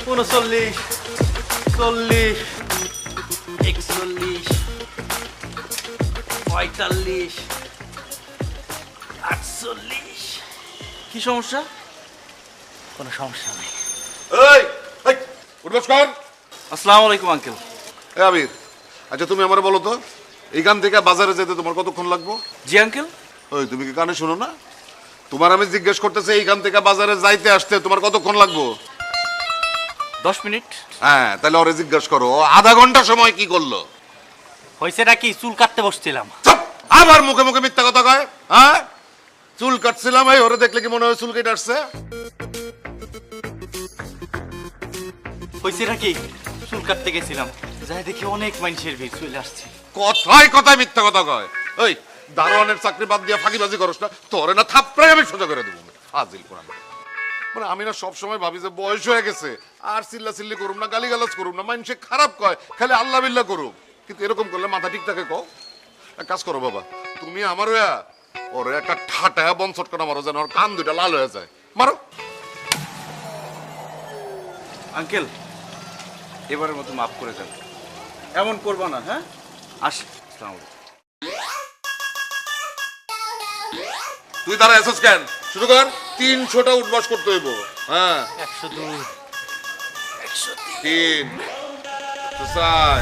39, 40, 41, 45, 48। কি সমস্যা? কোনো সমস্যা নাই। এই এই উঠবস কর। আসসালামু আলাইকুম আঙ্কেল। এ আবির, আচ্ছা তুমি আমারে বলো তো, এইখান থেকে বাজারে যেতে তোমার কতক্ষণ লাগবো? জি আঙ্কেল। ওই তুমি কি কানে শোনো না? তোমার আমি জিজ্ঞেস করতেছি এইখান থেকে বাজারে যাইতে আসতে তোমার কতক্ষণ লাগবো? 10 মিনিট। হ্যাঁ, তাহলে ওরে জিজ্ঞেস করো ও আধা ঘন্টা সময় কি করলো। হয়েছেটা কি? চুল কাটতে বসছিলাম। চুপ! আবার মুখে মুখে মিথ্যা কথা কয়। হ্যাঁ, চুল কাটছিলাম, এই ওরে দেখলে কি মনে হয় চুল কেটে আসছে? হয়েছেটা কি? চুল কাটতে গেছিলাম, যাই দেখি অনেক মানুষের ভিড় চলে আসছে। কথায় কথায় মিথ্যা কথা কয়। ওই দারোয়ানের চাকরি বাদ দিয়ে ফাঁকিবাজি করস না, তোরে না থাপড়াই আমি সোজা করে দেবো। ফাজিল কোরআন। মানে আমি না সব সময় ভাবি যে বয়স হয়ে গেছে, আর চিল্লা চিল্লি করুম না, গালিগালাজ করুম না, মানুষে খারাপ কয়, খালি আল্লাহ বিল্লাহ করুক। কিন্তু এরকম করলে মাথা ঠিক থাকে কও? এক কাজ করো বাবা, তুমি আমার ওরে একটা ঠাটা বনসট করে মারো, যেন ওর কান দুইটা লাল হয়ে যায়। মারো। আঙ্কেল, এবারের মতো মাফ করে দেন, এমন করবো না। হ্যাঁ, আসি। আসসালামু আলাইকুম। তুই তারা এসেস কেন? শুরু কর। 300টা উঠবাস করতে হইব। হ্যাঁ, 102, 3, 4।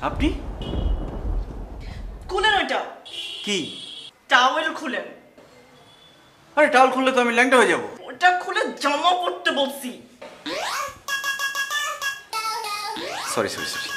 আপনি খুলেন ওইটা, কি? টাওয়েল খুলেন। আরে টাওয়াল খুললে তো আমি ল্যাংটা হয়ে যাবো। ওটা খুলে জামা পড়তে বলছি। Sorry sorry sorry.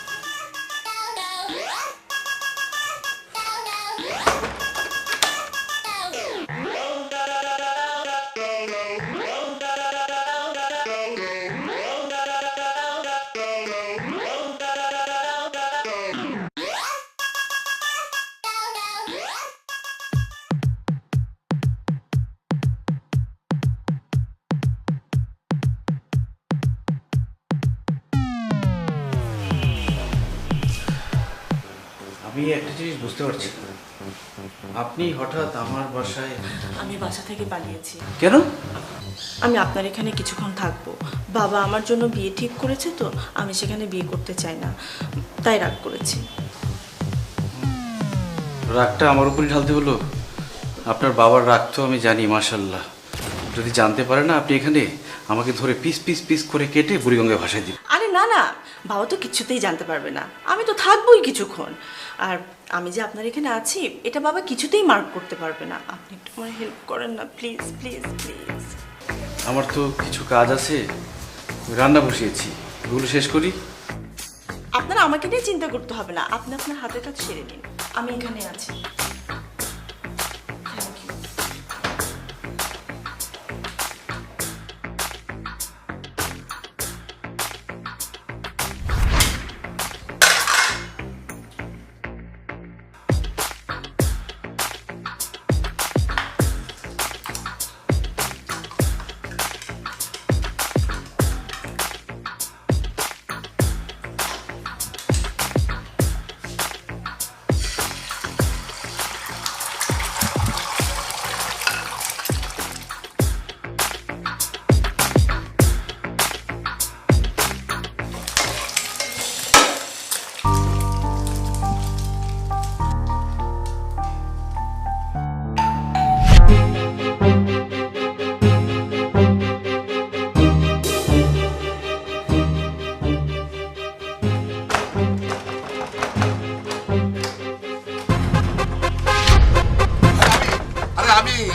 আমি একটা জিনিস বুঝতে পারছি না, আপনি হঠাৎ আমার বাসায় আমি বাসা থেকে পালিয়েছি। কেন? আমি আপনার এখানে কিছুক্ষণ থাকবো। বাবা আমার জন্য বিয়ে ঠিক করেছে, তো আমি সেখানে বিয়ে করতে চাই না, তাই রাগ করেছি। রাগটা আমার উপরই ঢালতে হলো? আপনার বাবার রাগ তো আমি জানি, মাশাল্লাহ। যদি জানতে পারে না আপনি এখানে আমাকে ধরে পিস পিস পিস করে কেটে বুড়িগঙ্গায় ভাসায় দিন। আরে না না, বাবা তো কিছুতেই জানতে পারবে না, আমি তো থাকবোই কিছুক্ষণ। আর আমি যে আপনার এখানে আছি এটা বাবা কিছুতেই মার্ক করতে পারবে না। আপনি একটু আমার হেল্প করেন না, প্লিজ প্লিজ প্লিজ। আমার তো কিছু কাজ আছে, রান্না বসিয়েছি, এগুলো শেষ করি। আপনার আমাকে নিয়ে চিন্তা করতে হবে না, আপনি আপনার হাতের কাজ সেরে নিন, আমি এখানে আছি। Thank you.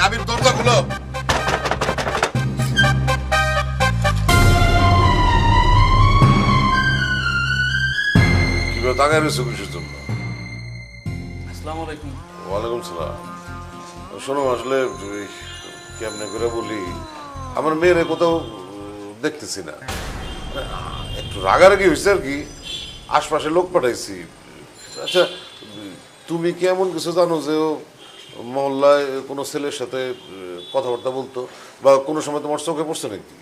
আবির দরজা খুলো। কিভাবে তাকায় রয়েছে কিসের জন্য? আসসালামু আলাইকুম। ওয়ালাইকুম সালাম। শোনো, আসলে কেমনে করে বলি, আমার মেয়ের কোথাও দেখতেছি না, একটু রাগারাগি হয়েছে আর কি। আশপাশে লোক পাঠাইছি। আচ্ছা, তুমি কি এমন কিছু জানো যে ও মহল্লায় কোনো ছেলের সাথে কথাবার্তা বলতো, বা কোনো সময় তোমার চোখে পড়ছে নাকি?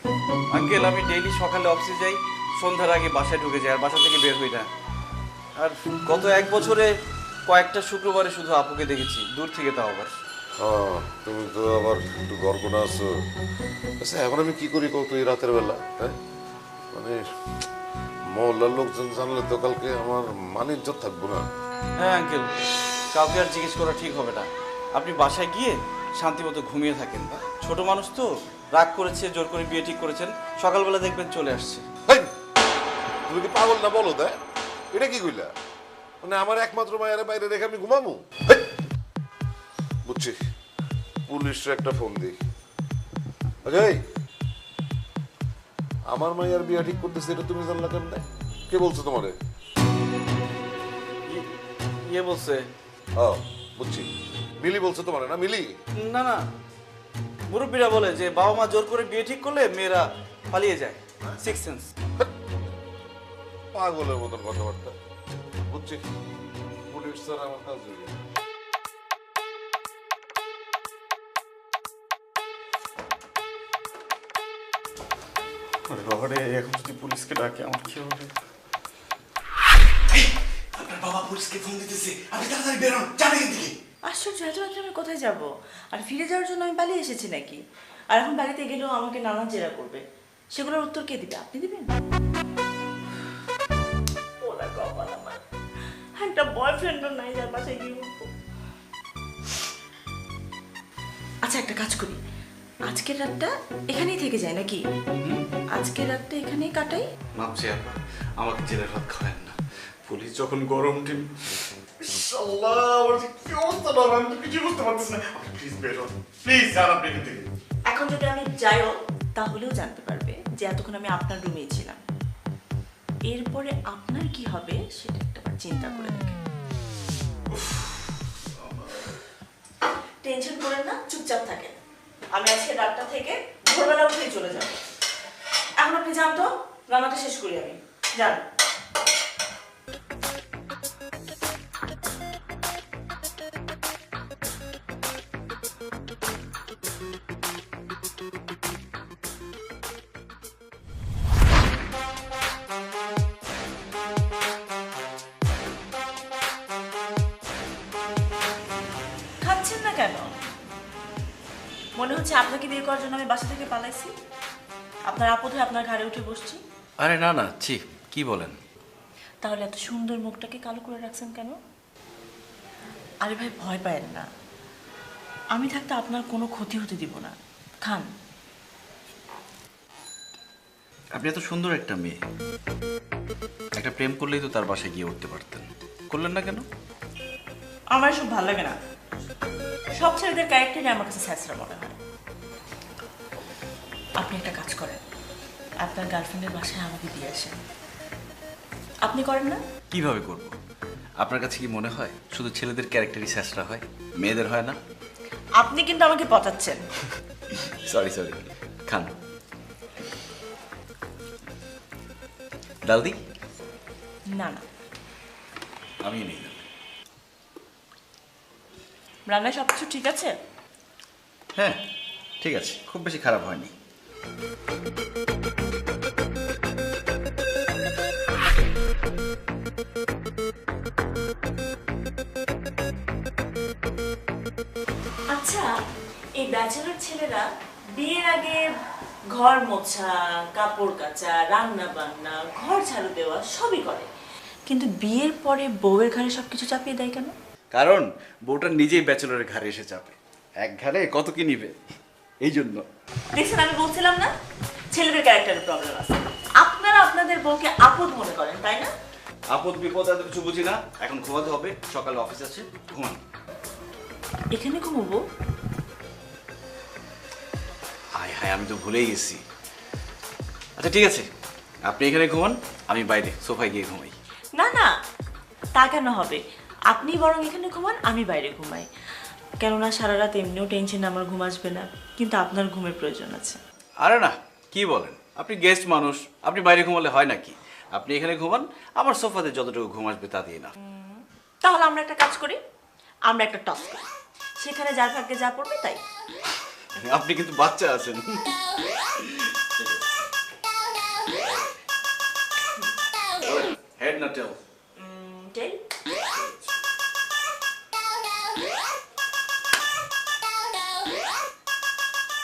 আঙ্কেল, আমি ডেইলি সকালে অফিসে যাই, সন্ধ্যার আগে বাসায় ঢুকে যাই, আর বাসা থেকে বের হই না। আর গত 1 বছরে কয়েকটা শুক্রবারে শুধু আপুকে দেখেছি, দূর থেকে তাও আবার। তুমি তো আবার একটু গর্বনা আছো। আচ্ছা এখন আমি কি করি কত এই রাতের বেলা? হ্যাঁ মানে মহল্লার লোকজন জানলে তো কালকে আমার মান ইজ্জত থাকবো না। হ্যাঁ আঙ্কেল, কাউকে আর জিজ্ঞেস করা ঠিক হবে না। আপনি বাসায় গিয়ে শান্তি মতো ঘুমিয়ে থাকেন। ছোট মানুষ তো, রাগ করেছে, জোর করে বিয়ে ঠিক করেছেন, সকালবেলা দেখবেন চলে আসছে। হেই, তুমি কি পাগল না বলো? দেয় এটা কি কইলা? মানে আমার একমাত্র মায়ের বাইরে রেখে আমি ঘুমামু? হেই! বুঝছি, পুলিশের একটা ফোন দিই। অজয়, আমার মায়ের বিয়ে ঠিক করতেছে, এটা তুমি জানলা কেন? কে বলছো তোমারে? ইয়ে বলছে। ও বুঝছি, মিলি বলছো তোমারে না? মিলি? না না, মুরব্বীরা বলে যে বাবা মা জোর করে বিয়ে ঠিক করলে মেয়েরা পালিয়ে যায়। Six sense. পাগলের মতন কথাবার্তা। বুঝছি, পুলিশ স্যার আমার কাজ হয়ে গেছে। বাবারে, এখন যদি পুলিশকে ডাকে আমার কি হবে? আপনার বাবা পুলিশকে ফোন দিতেছে, আপনি তাড়াতাড়ি বেরোন, যান এখান থেকে। আশ্চর্য, এত রাত্রে আমি কোথায় যাব? আর ফিরে যাওয়ার জন্য আমি পালিয়ে এসেছি নাকি? আর এখন বাড়িতে গেলেও আমাকে নানা জেরা করবে। সেগুলোর উত্তর কে দিবে? আপনি দিবেন? ওরা কপাল আমার, একটা বয়ফ্রেন্ডও নাই যার বাসায় গিয়ে উঠবো। আচ্ছা একটা কাজ করি, আজকের রাতটা এখানেই থেকে যায় নাকি? আজকের রাতটা এখানেই কাটাই। মাপছি আপা, আমাকে জেলের ভাত খাওয়ায় না। পুলিশ যখন গরম টিম। আল্লাহ, আমার যে কি অবস্থা বাবা, আমি তো কিছু বুঝতে পারতেছি না। আপনি প্লিজ বেরোন, প্লিজ যান আপনি এখান থেকে। এখন যদি আমি যাইও তাহলেও জানতে পারবে যে এতক্ষণ আমি আপনার রুমেই ছিলাম। এরপরে আপনার কি হবে সেটা একটাবার চিন্তা করে দেখেন। টেনশন করেন না, চুপচাপ থাকেন। আমি আজকে রাতটা থেকে ভোরবেলা উঠেই চলে যাব। এখন আপনি যান তো, রান্নাটা শেষ করি আমি। যান। খাচ্ছেন না কেন? মনে হচ্ছে আপনাকে বিয়ে করার জন্য আমি বাসা থেকে পালাইছি? আপনার আপদ হয়ে আপনার ঘাড়ে উঠে বসছি? আরে না না, ছি, কি বলেন? তাহলে এত সুন্দর মুখটাকে কালো করে রাখছেন কেন? আরে ভাই, ভয় পায়েন না, আমি থাকতে আপনার কোনো ক্ষতি হতে দিব না। খান। আপনি এত সুন্দর একটা মেয়ে, একটা প্রেম করলেই তো তার বাসায় গিয়ে উঠতে পারতেন, করলেন না কেন? আমার সব ভালো লাগে না, সব ছেলেদের ক্যারেক্টারই আমার কাছে স্যাঁচড়া মনে হয়। আপনি একটা কাজ করেন, আপনার গার্লফ্রেন্ডের বাসায় আমাকে দিয়ে আসেন। আপনি করেন না? কিভাবে করব? আপনার কাছে কি মনে হয় শুধু ছেলেদের ক্যারেক্টারই শেষরা হয়, মেয়েদের হয় না? আপনি কিন্তু আমাকে পটাচ্ছেন। সরি সরি, খান। ডাল দি? না না, আমি নেই। রান্নায় সব কিছু ঠিক আছে? হ্যাঁ ঠিক আছে, খুব বেশি খারাপ হয়নি। আচ্ছা, এই ব্যাচেলর ছেলেরা বিয়ের আগে ঘর মোছা, কাপড় কাচা, রান্না বান্না, ঘর ঝাড়ু দেওয়া সবই করে, কিন্তু বিয়ের পরে বউয়ের ঘাড়ে সবকিছু চাপিয়ে দেয় কেন? কারণ বউটা নিজেই ব্যাচেলরের ঘাড়ে এসে চাপে, এক ঘাড়ে কত কি নিবে, এই জন্য। দেখছেন, আমি বলছিলাম না ছেলেদের ক্যারেক্টারের প্রবলেম আছে। আপনারা আপনাদের বউকে আপদ মনে করেন, তাই না? আপদ বিপদ এত কিছু বুঝি না, এখন ঘুমাতে হবে, সকালে অফিস আছে, ঘুমান। এখানে ঘুমবো? হায় হায়, আমি তো ভুলেই গেছি। আচ্ছা ঠিক আছে, আপনি এখানে ঘুমান, আমি বাইরে সোফায় গিয়ে ঘুমাই। না না, তা কেন হবে? আপনি বরং এখানে ঘুমান, আমি বাইরে ঘুমাই। কেননা সারা রাত এমনিও টেনশনে আমার ঘুম আসবে না, কিন্তু আপনার ঘুমের প্রয়োজন আছে। আরে না, কি বলেন, আপনি গেস্ট মানুষ, আপনি বাইরে ঘুমালে হয় নাকি? আপনি এখানে ঘুমান, আমার সোফাতে যতটুকু ঘুম আসবে তা দিয়ে না। তাহলে আমরা একটা কাজ করি, আমরা একটা টস করি, সেখানে যার ভাগ্যে যা পড়বে তাই। আপনি কিন্তু বাচ্চা আছেন। হেড না টেল? টেল।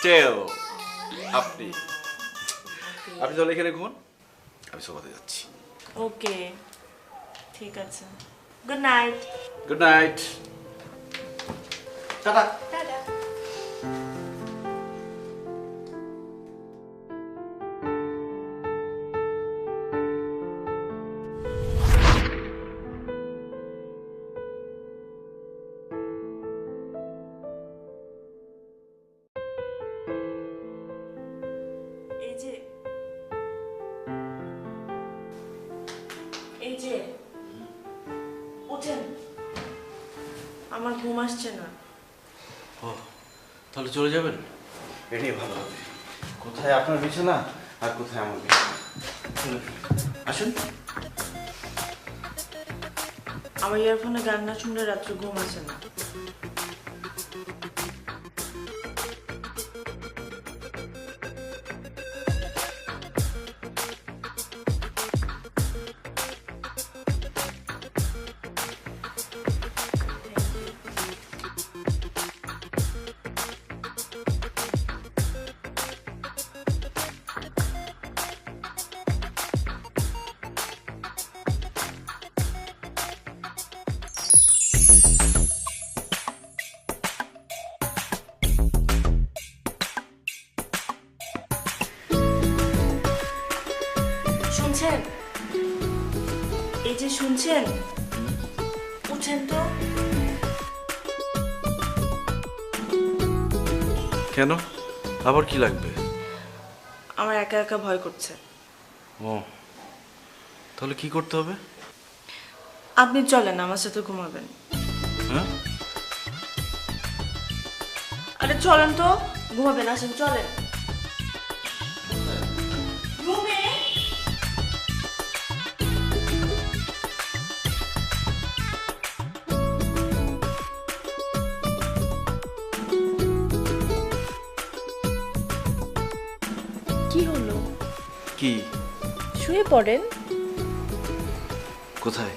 টেল আপনি আপনি চলে এখানে ঘুমান, আমি সোফাতে যাচ্ছি। ওকে, ঠিক আছে। Good night. Good night, tata. Tata. এই যে উঠেন, আমার ঘুম আসছে না। ও তাহলে চলে যাবেন, এটাই ভালো হবে। কোথায় আপনার বিছানা আর কোথায় আমার বিছানা, আসুন। আমার ইয়ারফোনে গান না শুনলে রাত্রে ঘুম আসে না। শুনছেন? এই যে শুনছেন, উঠেন তো। কেন, আবার কি লাগবে? আমার একা একা ভয় করছে। ও তাহলে কি করতে হবে? আপনি চলেন, আমার সাথে ঘুমাবেন। হ্যাঁ আরে চলেন তো, ঘুমাবেন, আসেন চলেন রুমে। কি হলো? কি? শুয়ে পড়েন। কোথায়?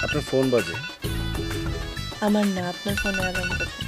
আপনার ফোন বাজে। আমার না, আপনার ফোনে অ্যালার্ম করতে।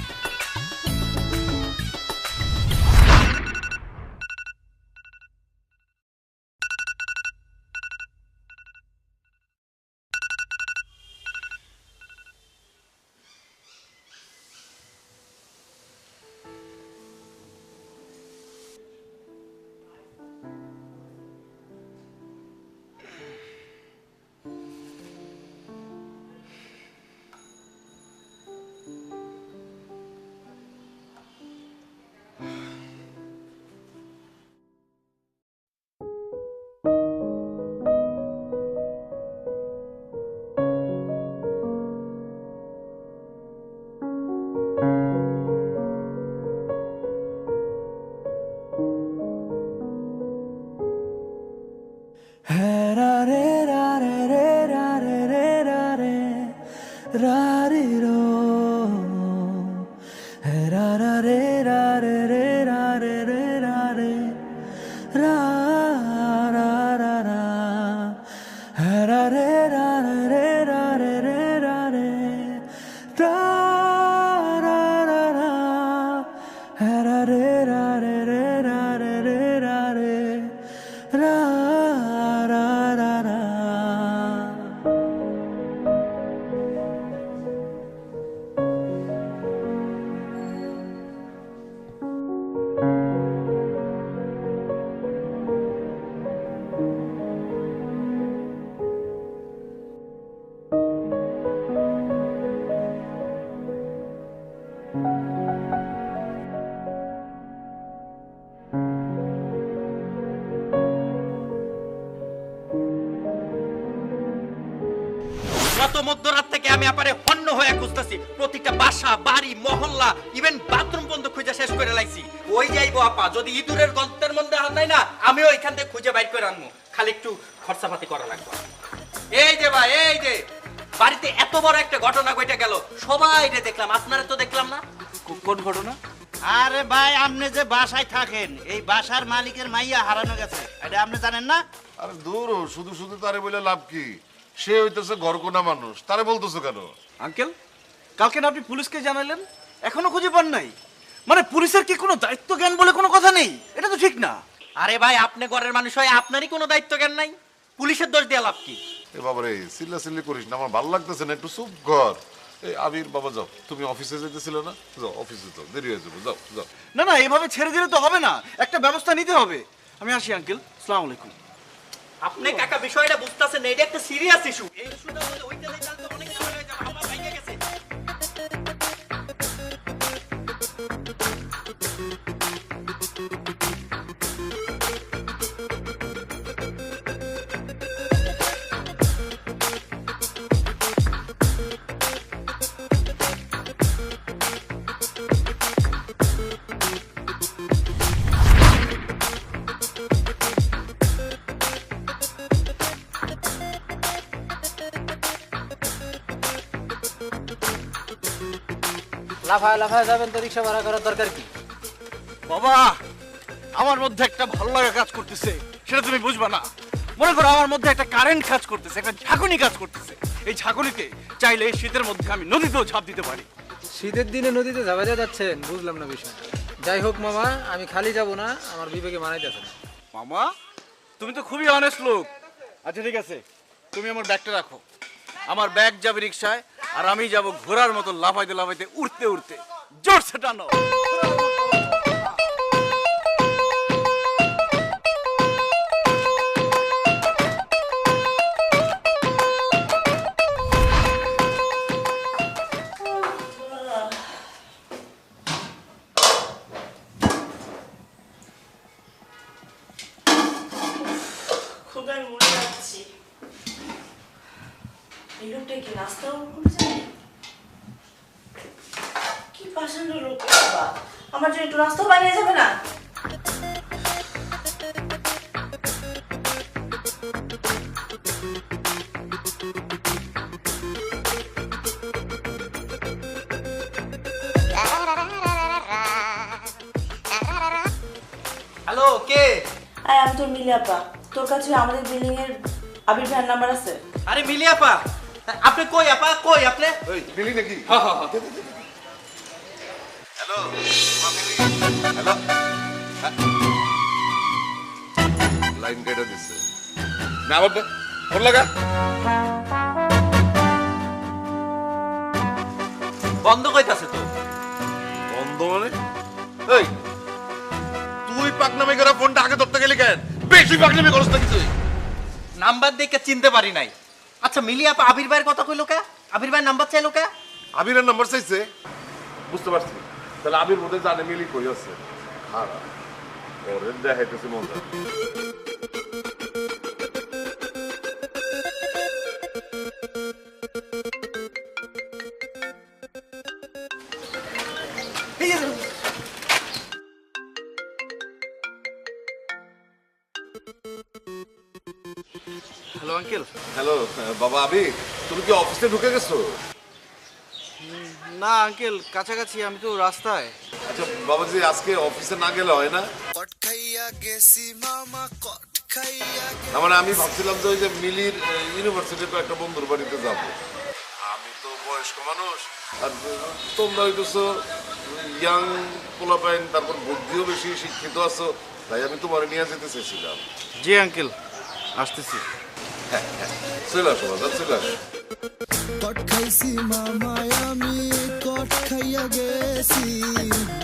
গত মধ্যরাত থেকে থেকে আমি আপারে হন্য হয়ে খুঁজতেছি, প্রত্যেকটা বাসা বাড়ি মহল্লা ইভেন বাথরুম পর্যন্ত খুঁজে শেষ করে লাইছি। ওই যাইবো আপা, যদি ইঁদুরের গর্তের মধ্যে হাত নাই না, আমিও এখান থেকে খুঁজে বাইর করে আনবো, খালি একটু খরচাপাতি করা লাগবে। এই যে ভাই, এই যে বাড়িতে এত বড় একটা ঘটনা ঘটে গেল, সবাই দেখলাম, আপনারা তো দেখলাম না। কোন ঘটনা? আরে ভাই, আপনি যে বাসায় থাকেন, এই বাসার মালিকের মাইয়া হারানো গেছে, এটা আপনি জানেন না? আরে দূর হ, শুধু শুধু তারে বলে লাভ কি? সে হইতেছে ঘরকোনা মানুষ, তারে বলতেছো কেন? আঙ্কেল, কালকে না আপনি পুলিশকে জানালেন, এখনো খুঁজে পান নাই? মানে পুলিশের কি কোনো দায়িত্ব জ্ঞান বলে কোনো কথা নেই? এটা তো ঠিক না। আরে ভাই, আপনি ঘরের মানুষ হয়, আপনারই কোনো দায়িত্ব জ্ঞান নাই, পুলিশের দোষ দিয়ে লাভ কি? এ বাবা রে, চিল্লা চিল্লি করিস না, আমার ভালো লাগতেছে না, একটু চুপ কর। এই আবির বাবা, যাও, তুমি অফিসে যেতেছিল না? যাও অফিসে, যাও, দেরি হয়ে যাবে, যাও যাও। না না, এভাবে ছেড়ে দিলে তো হবে না, একটা ব্যবস্থা নিতে হবে। আমি আসি আঙ্কেল, আসসালামু আলাইকুম। আপনি কাকা বিষয়টা বুঝতেছেন না, এটা একটা সিরিয়াস ইস্যু। এই ইস্যুটা যদি ওইটা নিয়ে তাহলে তো অনেক সময় হয়ে যাবে, আমার ভাইয়া গেছে। লাফায় লাফায় যাবেন তো রিক্সা ভাড়া করার দরকার কি? বাবা, আমার মধ্যে একটা ভালো লাগা কাজ করতেছে, সেটা তুমি বুঝবা না। মনে করো আমার মধ্যে একটা কারেন্ট কাজ করতেছে, একটা ঝাঁকুনি কাজ করতেছে। এই ঝাঁকুনিতে চাইলে এই শীতের মধ্যে আমি নদীতেও ঝাঁপ দিতে পারি। শীতের দিনে নদীতে ঝাঁপাইতে যাচ্ছেন, বুঝলাম না বিষয়। যাই হোক মামা, আমি খালি যাব না, আমার বিবেকে মানাইতেছে না। মামা, তুমি তো খুবই অনেস্ট লোক। আচ্ছা ঠিক আছে, তুমি আমার ব্যাগটা রাখো। আমার ব্যাগ যাবে রিক্সায়, আর আমি যাব ঘোড়ার মতো লাফাইতে লাফাইতে, উঠতে উঠতে। জোরসে টানো। ক্ষুধায় মরে যাচ্ছি। এই লোকটা কি নাস্তাও করছে? কি পাষাণ্ড লোক বাবা, আমার জন্য একটু নাস্তাও বানিয়ে যাবে না? হ্যালো, কে? আমি তোর মিলি আপা। তোর কাছে আমাদের বিল্ডিং এর আবির ভাইয়ের নাম্বার আছে? আরে মিলি আপা, আপনি কই আপা, কই আপনি? এই মিলি নাকি? হ্যালো হ্যালো, লাইন কেটে দিচ্ছে না, আবার ফোন লাগা। বন্ধ কইতাছে তো। বন্ধ মানে? এই তুই পাকনামি করে ফোনটা আগে ধরতে গেলি কেন? বেশি পাকনামি করছ না কিছু? নাম্বার দেখে চিনতে পারি নাই। আচ্ছা মিলি আপা আবির ভাইয়ের কথা কইলো কে? আবির ভাইয়ের নাম্বার চাইলো কে? আবিরের নাম্বার চাইছে? বুঝতে পারছি, তাহলে আবির বোধ হয় জানে মিলি কই আছে। খারাপ ওরে দেখাইতেছে মজা। Hello uncle. হ্যালো বাবা আবির, তুমি কি অফিসে ঢুকে গেছো? না আঙ্কেল, কাছাকাছি, আমি তো রাস্তায়। আচ্ছা বাবাজি, আজকে অফিসে না গেলে হয় না? না মানে আমি ভাবছিলাম যে ওই যে মিলির ইউনিভার্সিটিতে একটা বন্ধুর বাড়িতে যাব। আমি তো বয়স্ক মানুষ, আর তোমরা হইতেছো ইয়াং পোলাপাইন, তারপর বুদ্ধিও বেশি, শিক্ষিত আছো, তাই আমি তোমার নিয়ে যেতে চেয়েছিলাম। জি আঙ্কেল, আসতেছি। চলে আসো বাজার, চলে আসো। কট খাইছি মামায় আমি, কট খাইয়া গেছি,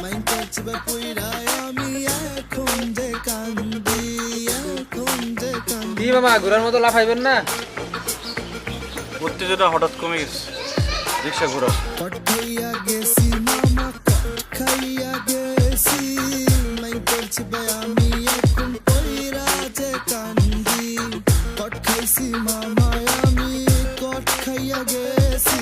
মাইন করছিবা কইরায় আমি, এখন যে কান্দি, এখন যে কান্দি। কি মামা, ঘোরার মতো লাফাইবেন না? উত্তেজনা হঠাৎ কমে গেছে, রিক্সা ঘোরাও। কট খাইয়া গেছি মামা, কট খাইয়া গেছি, মাইন করছিবা আমি, এখন কইরা যে কান্দি। কট খাইছি মামায় আমি, কট খাইয়া গেছি,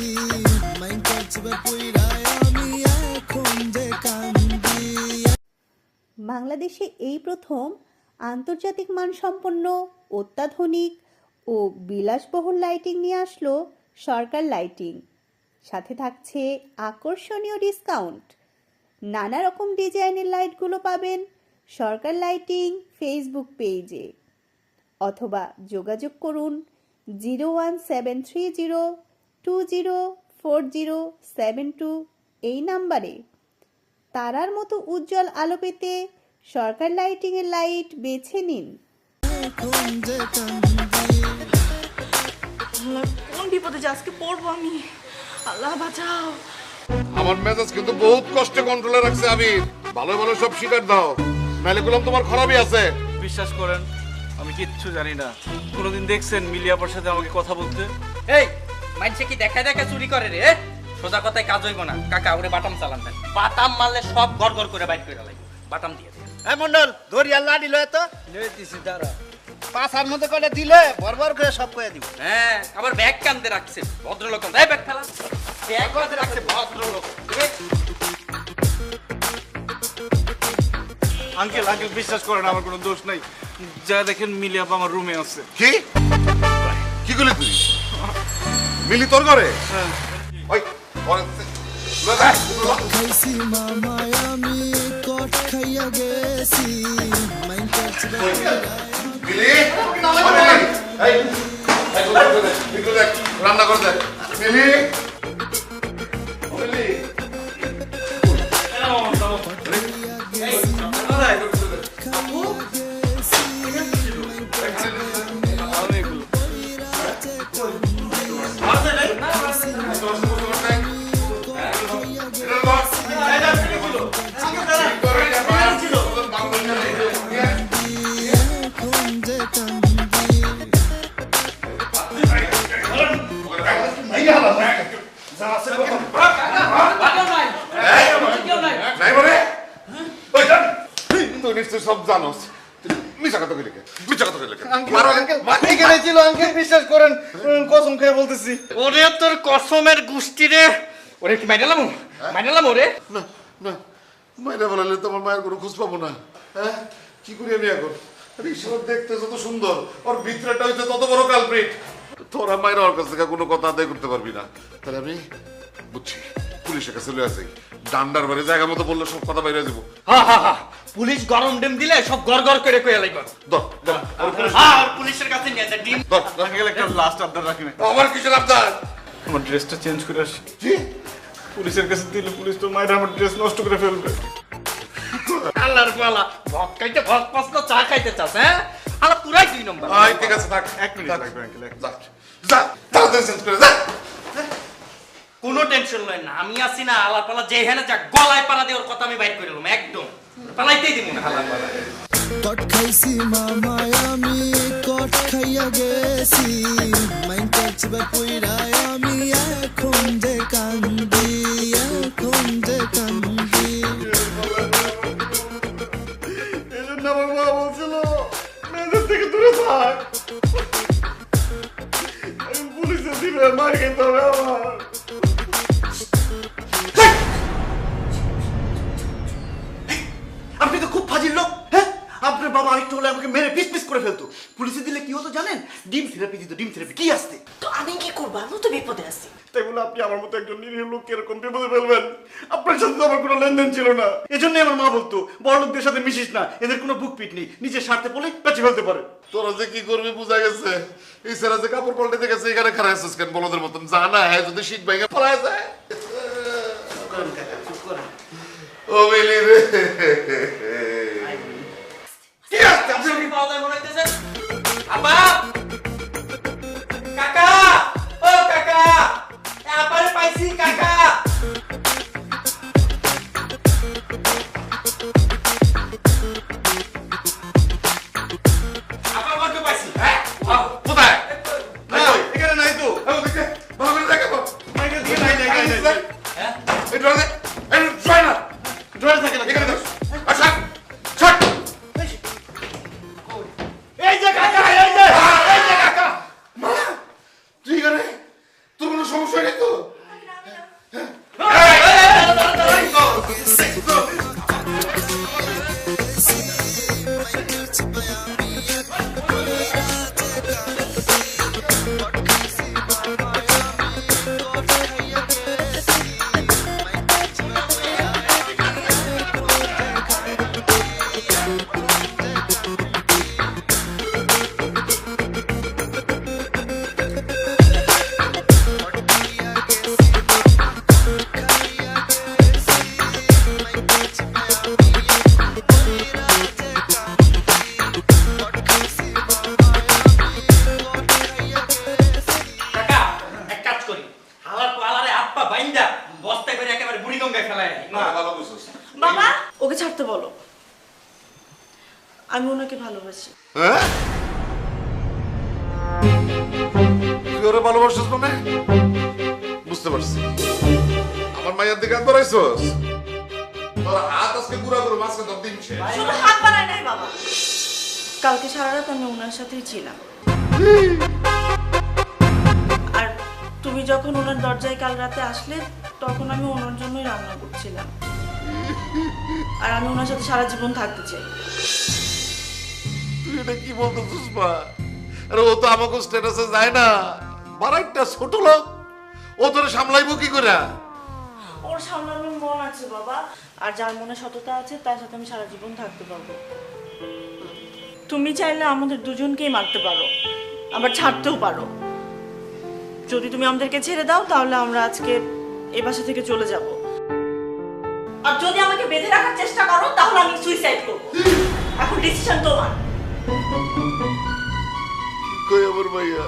বাংলাদেশে এই প্রথম আন্তর্জাতিক মানসম্পন্ন অত্যাধুনিক ও বিলাসবহুল লাইটিং নিয়ে আসলো সরকার লাইটিং। সাথে থাকছে আকর্ষণীয় ডিসকাউন্ট। নানা রকম ডিজাইনের লাইটগুলো পাবেন সরকার লাইটিং ফেসবুক পেজে, অথবা যোগাযোগ করুন 01730204072 এই নাম্বারে। তারার মতো উজ্জ্বল আলো পেতে সরকার লাইটিংয়ের লাইট বেছে নিন। আল্লাহ, কোন বিপদে যে আজকে পড়বো আমি, আল্লাহ বাঁচাও। আমার মেজাজ কিন্তু বহুত কষ্টে কন্ট্রোলে রাখছে। আমি ভালো ভালো সব স্বীকার দাও, নাহলে গুলাম তোমার খারাপই আছে। বিশ্বাস করেন আমি কিচ্ছু জানি না। কোনোদিন দেখছেন মিলিয়াপার সাথে আমাকে কথা বলতে? এই মাইনসে কি দেখা দেখা চুরি করে রে? সোজা কথায় কাজ হইব না। কাকা ওরে বাটাম চালান দেন। বাটাম মারলে সব গড়গড় করে বাইর করে লাগবে। বাটাম দিয়ে দেন। এই মন্ডল ধরিয়া লাড়ি লয় তো লইতেছি দাঁড়া। পাছার মধ্যে কলে দিলে বরবর করে সব কয়ে দিব। হ্যাঁ, আবার ব্যাগ কান্দে রাখছে ভদ্রলোক। এই ব্যাগ ফেলা। ব্যাগ কান্দে রাখছে ভদ্রলোক। আঙ্কেল আঙ্কেল বিশ্বাস করেন আমার কোনো দোষ নাই। যা দেখেন মিলিয়াপা আমার রুমে আছে। কি কি করলি তুই? মিলি তোর ঘরে? ওই খাইছি মামায় আমি কট খাইয়া গেছি মাইন করছি মিলি রান্না করে দেখ। মিলি মিলি নাই বলে তুই নিশ্চয় সব জানোস। মিশা কথা কইলে মিশা কথা কইলে এখানে ছিল আঙ্কেল, বিশ্বাস করেন, কসম খেয়ে বলতেছি। ওরে তোর কসমের গুষ্টি রে। ওরে কি মাইনালাম? মাইনালাম ওরে। না না মায়েরা বলালে তোমার মায়ের কোনো খোঁজ পাবো না। হ্যাঁ কি করি আমি এখন? ঈশ্বর দেখতে যত সুন্দর, ওর ভিতরেটা হইতে তত বড় কালপ্রিট। তোরা মায়ের ওর কাছ থেকে কোনো কথা আদায় করতে পারবি না। তাহলে আমি বুঝছি, পুলিশের কাছে লয়ে আসি। ডান্ডার বাড়ি জায়গা মতো বললে সব কথা বাইরে যাবো। হা হা হা, পুলিশ গরম ডিম দিলে সব গড়গড় করে কইয়া লাইবা। ধর ধর আর পুলিশের কাছে নিয়ে যা ডিম। ধর আঙ্কেল একটা লাস্ট আবদার রাখি না। আমার কিসের আবদার? আমার ড্রেসটা চেঞ্জ করে আসি। কি পুলিশের কাছে দিলে পুলিশ তো মায়ের আমার ড্রেস নষ্ট করে ফেলবে। আল্লাহর পালা, ভক খাইতে ভক পাসনা চা খাইতে চাস? হ্যাঁ আলা পুরাই 2 নম্বর। ঠিক আছে থাক। এক মিনিট লাগবে আঙ্কেল। যা যা তাড়াতাড়ি চেঞ্জ করে যা। কোনো টেনশন লয় না, আমি আছি না। আলার পালা যেখানে যা গলায় পালা দিয়ে ওর কথা আমি বাইর করে দিলাম একদম। পালাইতেই দিব না আলার পালা। কট খাইছি মামায় আমি কট খাইয়া গেছি মাইন করছি বা কইরায় আমি এখন যে কান্দি এখন যে কান্দি। এই জন্য আমার মা বলছিল মেয়েদের থেকে দূরে থাক। আমি পুলিশে দিলে মার খেতে হবে আমার। আপনি তো খুব ফাজিল লোক। হ্যাঁ, আপনার বাবা আরেকটু হলে আমাকে মেরে পিস পিস করে ফেলতো। পুলিশে দিলে কি হতো জানেন? ডিম থেরাপি দিত। ডিম থেরাপি কি আসতে? তো আমি কি করবো? আমি তো বিপদে আছি। তাই বলে আপনি আমার মতো একজন নিরীহ লোককে এরকম বিপদে ফেলবেন? আপনার সাথে তো আমার কোনো লেনদেন ছিল না। এজন্যই আমার মা বলতো বড় লোকদের সাথে মিশিস না, এদের কোনো বুক পিট নেই, নিজের স্বার্থে বলে পেঁচে ফেলতে পারে। তোরা যে কি করবি বুঝা গেছে। এই সেরা যে কাপড় পাল্টে গেছে এখানে খারাপ আছিস কেন বলদের মতন? জানা হ্যাঁ যদি শীত ভেঙে পড়ায় যায়। ও মিলি রে কি আসছে? আপনি পাওয়া যায় মনে হইতেছে? আপা! কাকা! ও কাকা! এ আপারে পাইছি কাকা! আপা কত পাইছি? হ্যাঁ? কোথায়? না, এখানে নাই তো। ভালো করে দেখে তো। মাইকেল দিকে নাই, নাই, নাই, নাই। হ্যাঁ? এই ড্রয়ারে এই ড্রয়ার না ড্রয়ারে থাকে না। এখানে দাও। আচ্ছা ছাড়। কাকা এক কাজ করি হালার পালারে আপা বাইন্দা বস্তায় করে একেবারে বুড়িগঙ্গায় ফেলায় আনি। ভালো বুঝছিস বাবা ওকে ছাড়তে বলো, আমি ওনাকে ভালোবাসি। হ্যাঁ তুই ওরে ভালোবাসিস মানে? বুঝতে পারছি। আমার মায়ের দিকে হাত বাড়াইছস, তোর হাত আজকে গুড়া করে মাঝখানে তোর দিন শেষ। শুধু হাত বানায় নাই বাবা, কালকে সারা রাত আমি ওনার সাথেই ছিলাম। আর তুমি যখন ওনার দরজায় কাল রাতে আসলে তখন আমি ওনার জন্যই রান্না করছিলাম। আর আমি ওনার সাথে সারা জীবন থাকতে চাই। তুই এটা কি বলতেছিস মা? আরে ও তো আমাকে স্ট্যাটাসে যায় না, বড় একটা ছোট লোক, ও তোরে সামলাইবো কি করে? ওর সামলানোর মন আছে বাবা, আর যার মনে সততা আছে তার সাথে আমি সারা জীবন থাকতে পারবো। তুমি চাইলে আমাদের দুজনকেই মারতে পারো, আবার ছাড়তেও পারো। যদি তুমি আমাদেরকে ছেড়ে দাও তাহলে আমরা আজকে এই বাসা থেকে চলে যাব। আর যদি আমাকে বেঁধে রাখার চেষ্টা করো তাহলে আমি সুইসাইড করব। এখন ডিসিশন তোমার। কই আমার মাইয়া?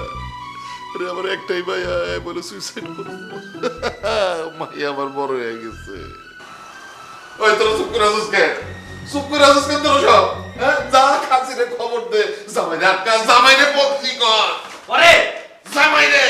আরে আমার একটাই মাইয়া, বলে সুইসাইড করব। মাইয়া আমার বড় হয়ে গেছে। ওই তোরা চুপ করে আছিস কেন? চুপ করে আছিস কেন তোরা সব? হ্যাঁ, যা কাছিরে খবর দে, জামাই রে আটকা, জামাই রে বদলি কর। ওরে জামাই রে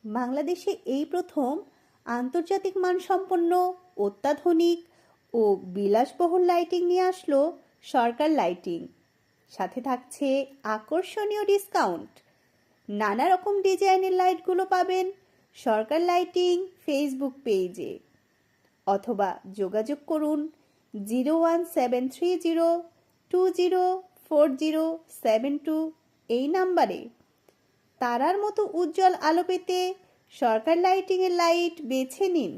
বাংলাদেশে এই প্রথম আন্তর্জাতিক মানসম্পন্ন অত্যাধুনিক ও বিলাসবহুল লাইটিং নিয়ে আসলো সরকার লাইটিং। সাথে থাকছে আকর্ষণীয় ডিসকাউন্ট। নানা রকম ডিজাইনের লাইটগুলো পাবেন সরকার লাইটিং ফেসবুক পেজে, অথবা যোগাযোগ করুন 01730204072 এই নাম্বারে। তারার মতো উজ্জ্বল আলো পেতে সরকার লাইটিংয়ের লাইট বেছে নিন।